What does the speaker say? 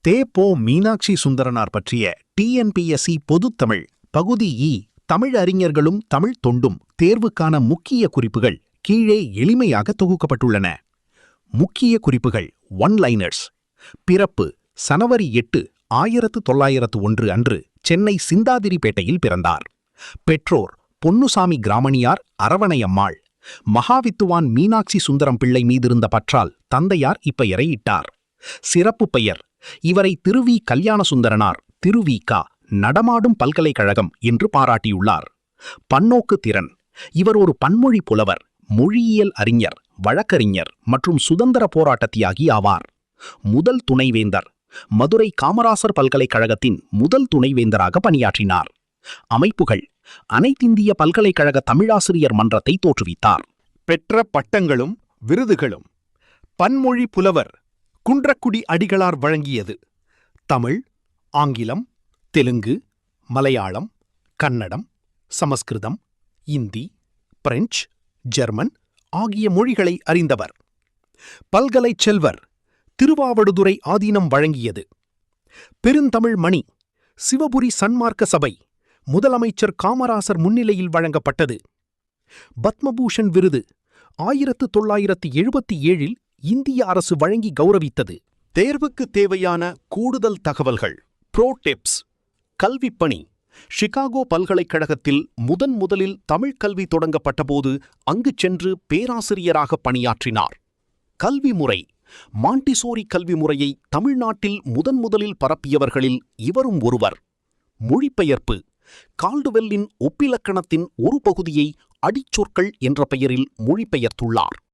தே.பொ. மீனாட்சி சுந்தரனார் பற்றிய டிஎன்பிஎஸ்சி பொதுத்தமிழ் பகுதி இ தமிழ் அறிஞர்களும் தமிழ் தொண்டும் தேர்வுக்கான முக்கிய குறிப்புகள் கீழே எளிமையாக தொகுக்கப்பட்டுள்ளன. முக்கிய குறிப்புகள் ஒன்-லைனர்ஸ். பிறப்பு சனவரி 8, 1901 அன்று சென்னை சிந்தாதிரிப்பேட்டையில் பிறந்தார். பெற்றோர் பொன்னுசாமி கிராமணியார், அரவணையம்மாள். மகாவித்துவான் மீனாட்சி சுந்தரம் பிள்ளை மீதிருந்த பற்றால் தந்தையார் இப்பெயரை இட்டார். சிறப்பு பெயர் இவரை திருவி கல்யாண சுந்தரனார், திருவிக நடமாடும் பல்கலைக்கழகம் என்று பாராட்டியுள்ளார். பன்னோக்கு திறன் இவர் ஒரு பன்மொழி புலவர், மொழியியல் அறிஞர், வழக்கறிஞர் மற்றும் சுதந்திர போராட்ட தியாகி ஆவார். முதல் துணைவேந்தர் மதுரை காமராசர் பல்கலைக்கழகத்தின் முதல் துணைவேந்தராக பணியாற்றினார். அமைப்புகள் அனைத்திந்திய பல்கலைக்கழக தமிழாசிரியர் மன்றத்தை தோற்றுவித்தார். பெற்ற பட்டங்களும் விருதுகளும். பன்மொழி புலவர் குன்றக்குடி அடிகளார் வழங்கியது தமிழ், ஆங்கிலம், தெலுங்கு, மலையாளம், கன்னடம், சமஸ்கிருதம், இந்தி, பிரெஞ்சு, ஜெர்மன் ஆகிய மொழிகளை அறிந்தவர். பல்கலைச் செல்வர் திருவாவடுதுறை ஆதீனம் வழங்கியது. பெருந்தமிழ் மணி சிவபுரி சன்மார்க்க சபை முதலமைச்சர் காமராசர் முன்னிலையில் வழங்கப்பட்டது. பத்மபூஷன் விருது 1977 இந்திய அரசு வழங்கி கௌரவித்தது. தேர்வுக்கு தேவையான கூடுதல் தகவல்கள். Bro tips. கல்விப்பணி. சிகாகோ பல்கலைக்கழகத்தில் முதலில் தமிழ் கல்வி தொடங்கப்பட்டபோது அங்கு சென்று பேராசிரியராக பணியாற்றினார். கல்வி முறை. மாண்டிசோரி கல்வி முறையை தமிழ்நாட்டில் முதலில் பரப்பியவர்களில் இவரும் ஒருவர். மொழிபெயர்ப்பு. கால்டுவெல்லின் ஒப்பிலக்கணத்தின் ஒரு பகுதியை அடிச்சொற்கள் என்ற பெயரில் மொழிபெயர்த்துள்ளார்.